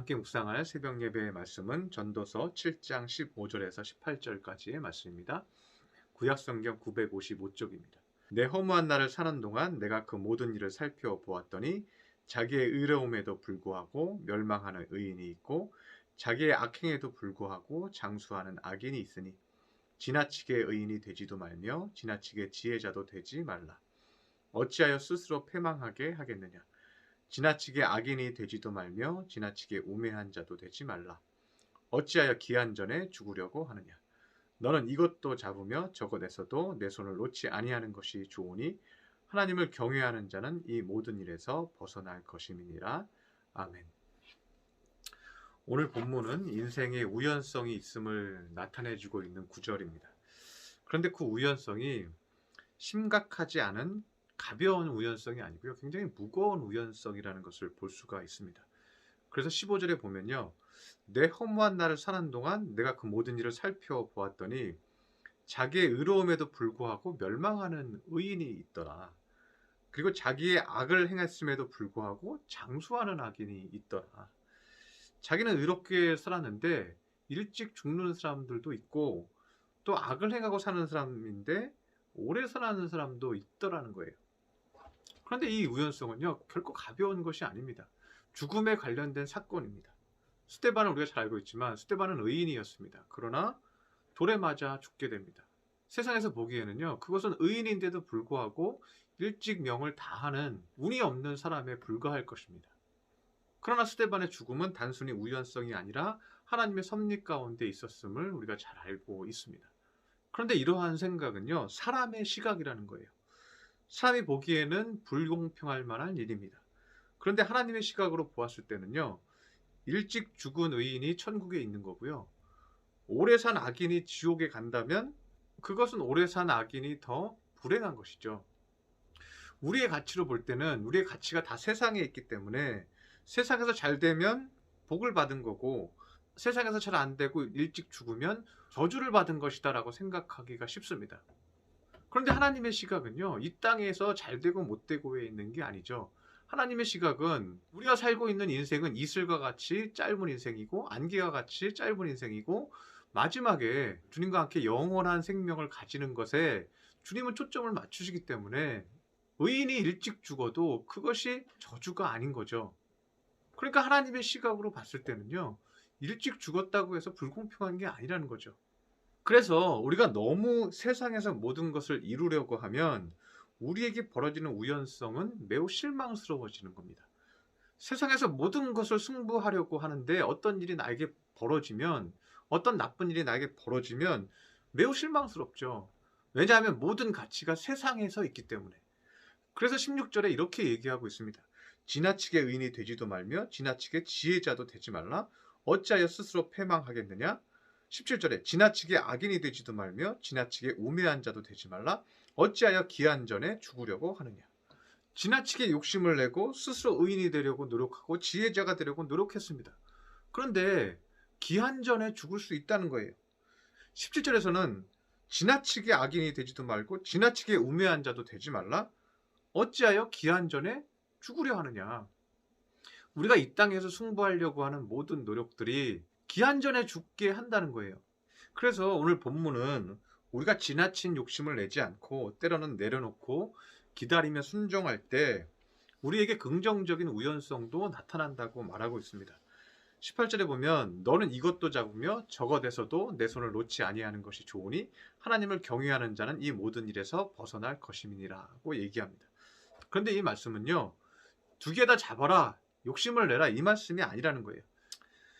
함께 묵상할 새벽 예배의 말씀은 전도서 7장 15절에서 18절까지의 말씀입니다. 구약성경 955쪽입니다. 내 허무한 날을 사는 동안 내가 그 모든 일을 살펴보았더니 자기의 의로움에도 불구하고 멸망하는 의인이 있고 자기의 악행에도 불구하고 장수하는 악인이 있으니 지나치게 의인이 되지도 말며 지나치게 지혜자도 되지 말라. 어찌하여 스스로 패망하게 하겠느냐. 지나치게 악인이 되지도 말며 지나치게 우매한 자도 되지 말라. 어찌하여 기한 전에 죽으려고 하느냐. 너는 이것도 잡으며 저것에서도 내 손을 놓지 아니하는 것이 좋으니 하나님을 경외하는 자는 이 모든 일에서 벗어날 것임이니라. 아멘. 오늘 본문은 인생의 우연성이 있음을 나타내주고 있는 구절입니다. 그런데 그 우연성이 심각하지 않은 가벼운 우연성이 아니고요. 굉장히 무거운 우연성이라는 것을 볼 수가 있습니다. 그래서 15절에 보면요. 내 허무한 날을 사는 동안 내가 그 모든 일을 살펴보았더니 자기의 의로움에도 불구하고 멸망하는 의인이 있더라. 그리고 자기의 악을 행했음에도 불구하고 장수하는 악인이 있더라. 자기는 의롭게 살았는데 일찍 죽는 사람들도 있고 또 악을 행하고 사는 사람인데 오래 살아가는 사람도 있더라는 거예요. 그런데 이 우연성은요, 결코 가벼운 것이 아닙니다. 죽음에 관련된 사건입니다. 스데반은 우리가 잘 알고 있지만 스데반은 의인이었습니다. 그러나 돌에 맞아 죽게 됩니다. 세상에서 보기에는요, 그것은 의인인데도 불구하고 일찍 명을 다하는 운이 없는 사람에 불과할 것입니다. 그러나 스데반의 죽음은 단순히 우연성이 아니라 하나님의 섭리 가운데 있었음을 우리가 잘 알고 있습니다. 그런데 이러한 생각은요, 사람의 시각이라는 거예요. 사람이 보기에는 불공평할 만한 일입니다. 그런데 하나님의 시각으로 보았을 때는요, 일찍 죽은 의인이 천국에 있는 거고요. 오래 산 악인이 지옥에 간다면 그것은 오래 산 악인이 더 불행한 것이죠. 우리의 가치로 볼 때는 우리의 가치가 다 세상에 있기 때문에 세상에서 잘 되면 복을 받은 거고 세상에서 잘 안 되고 일찍 죽으면 저주를 받은 것이다 라고 생각하기가 쉽습니다. 그런데 하나님의 시각은요, 이 땅에서 잘 되고 못 되고에 있는 게 아니죠. 하나님의 시각은 우리가 살고 있는 인생은 이슬과 같이 짧은 인생이고 안개와 같이 짧은 인생이고 마지막에 주님과 함께 영원한 생명을 가지는 것에 주님은 초점을 맞추시기 때문에 의인이 일찍 죽어도 그것이 저주가 아닌 거죠. 그러니까 하나님의 시각으로 봤을 때는요, 일찍 죽었다고 해서 불공평한 게 아니라는 거죠. 그래서 우리가 너무 세상에서 모든 것을 이루려고 하면 우리에게 벌어지는 우연성은 매우 실망스러워지는 겁니다. 세상에서 모든 것을 승부하려고 하는데 어떤 일이 나에게 벌어지면, 어떤 나쁜 일이 나에게 벌어지면 매우 실망스럽죠. 왜냐하면 모든 가치가 세상에서 있기 때문에. 그래서 16절에 이렇게 얘기하고 있습니다. 지나치게 의인이 되지도 말며 지나치게 지혜자도 되지 말라. 어찌하여 스스로 패망하겠느냐. 17절에 지나치게 악인이 되지도 말며 지나치게 우매한 자도 되지 말라. 어찌하여 기한 전에 죽으려고 하느냐. 지나치게 욕심을 내고 스스로 의인이 되려고 노력하고 지혜자가 되려고 노력했습니다. 그런데 기한 전에 죽을 수 있다는 거예요. 17절에서는 지나치게 악인이 되지도 말고 지나치게 우매한 자도 되지 말라. 어찌하여 기한 전에 죽으려 하느냐. 우리가 이 땅에서 승부하려고 하는 모든 노력들이 기한 전에 죽게 한다는 거예요. 그래서 오늘 본문은 우리가 지나친 욕심을 내지 않고 때로는 내려놓고 기다리며 순종할 때 우리에게 긍정적인 우연성도 나타난다고 말하고 있습니다. 18절에 보면 너는 이것도 잡으며 저것에서도 내 손을 놓지 아니하는 것이 좋으니 하나님을 경외하는 자는 이 모든 일에서 벗어날 것임이니라고 얘기합니다. 그런데 이 말씀은요, 두 개 다 잡아라, 욕심을 내라 이 말씀이 아니라는 거예요.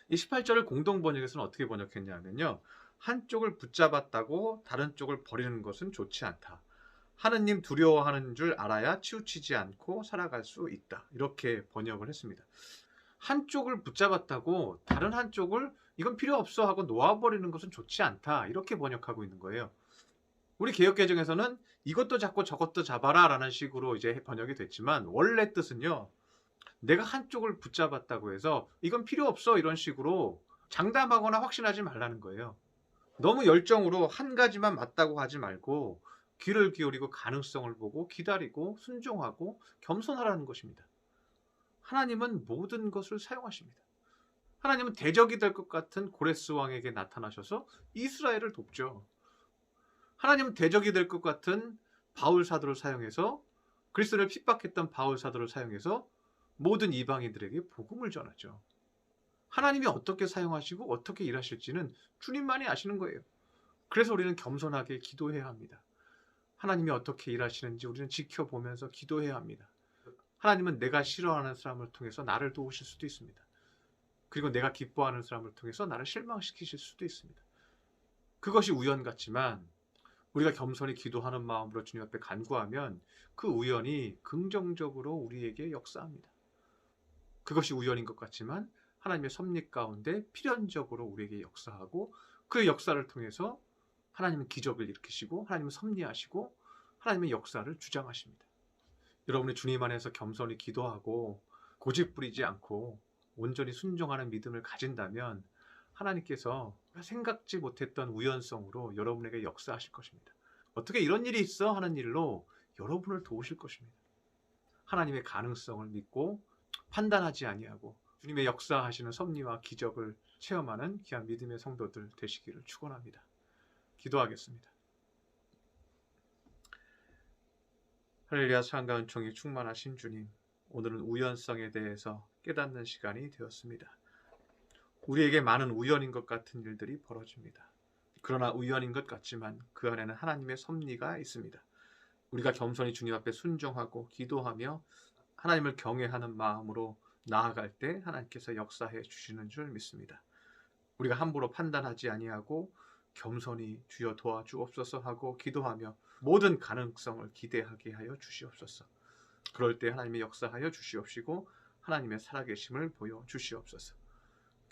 이 18절을 공동 번역에서는 어떻게 번역했냐면요, 한쪽을 붙잡았다고 다른 쪽을 버리는 것은 좋지 않다. 하느님 두려워하는 줄 알아야 치우치지 않고 살아갈 수 있다. 이렇게 번역을 했습니다. 한쪽을 붙잡았다고 다른 한쪽을 이건 필요 없어 하고 놓아버리는 것은 좋지 않다. 이렇게 번역하고 있는 거예요. 우리 개역개정에서는 이것도 잡고 저것도 잡아라 라는 식으로 이제 번역이 됐지만 원래 뜻은요, 내가 한쪽을 붙잡았다고 해서 이건 필요 없어 이런 식으로 장담하거나 확신하지 말라는 거예요. 너무 열정으로 한 가지만 맞다고 하지 말고 귀를 기울이고 가능성을 보고 기다리고 순종하고 겸손하라는 것입니다. 하나님은 모든 것을 사용하십니다. 하나님은 대적이 될 것 같은 고레스 왕에게 나타나셔서 이스라엘을 돕죠. 하나님은 대적이 될 것 같은 바울 사도를 사용해서, 그리스도를 핍박했던 바울 사도를 사용해서 모든 이방인들에게 복음을 전하죠. 하나님이 어떻게 사용하시고 어떻게 일하실지는 주님만이 아시는 거예요. 그래서 우리는 겸손하게 기도해야 합니다. 하나님이 어떻게 일하시는지 우리는 지켜보면서 기도해야 합니다. 하나님은 내가 싫어하는 사람을 통해서 나를 도우실 수도 있습니다. 그리고 내가 기뻐하는 사람을 통해서 나를 실망시키실 수도 있습니다. 그것이 우연 같지만 우리가 겸손히 기도하는 마음으로 주님 앞에 간구하면 그 우연이 긍정적으로 우리에게 역사합니다. 그것이 우연인 것 같지만 하나님의 섭리 가운데 필연적으로 우리에게 역사하고, 그 역사를 통해서 하나님은 기적을 일으키시고 하나님은 섭리하시고 하나님의 역사를 주장하십니다. 여러분이 주님 안에서 겸손히 기도하고 고집부리지 않고 온전히 순종하는 믿음을 가진다면 하나님께서 생각지 못했던 우연성으로 여러분에게 역사하실 것입니다. 어떻게 이런 일이 있어? 하는 일로 여러분을 도우실 것입니다. 하나님의 가능성을 믿고 판단하지 아니하고 주님의 역사하시는 섭리와 기적을 체험하는 귀한 믿음의 성도들 되시기를 축원합니다. 기도하겠습니다. 할렐루야. 사랑과 은총이 충만하신 주님, 오늘은 우연성에 대해서 깨닫는 시간이 되었습니다. 우리에게 많은 우연인 것 같은 일들이 벌어집니다. 그러나 우연인 것 같지만 그 안에는 하나님의 섭리가 있습니다. 우리가 겸손히 주님 앞에 순종하고 기도하며 하나님을 경외하는 마음으로 나아갈 때 하나님께서 역사해 주시는 줄 믿습니다. 우리가 함부로 판단하지 아니하고 겸손히 주여 도와주옵소서 하고 기도하며 모든 가능성을 기대하게 하여 주시옵소서. 그럴 때 하나님의 역사하여 주시옵시고 하나님의 살아계심을 보여주시옵소서.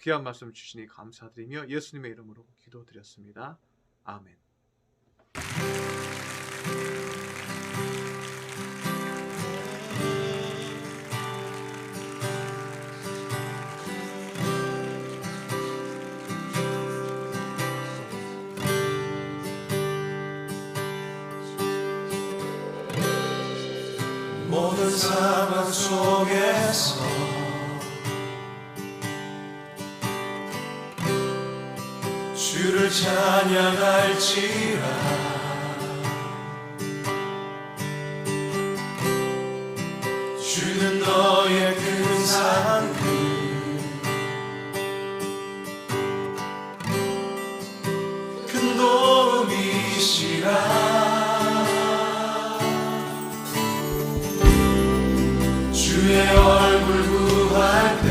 귀한 말씀 주시니 감사드리며 예수님의 이름으로 기도드렸습니다. 아멘. 모든 상황 속에서 주를 찬양할지라. 주는 너의 큰 산들 큰 도움이시라. 주의 얼굴 구할 때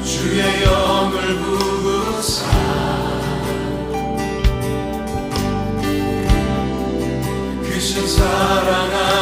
주의 영을 부으사 크신 사랑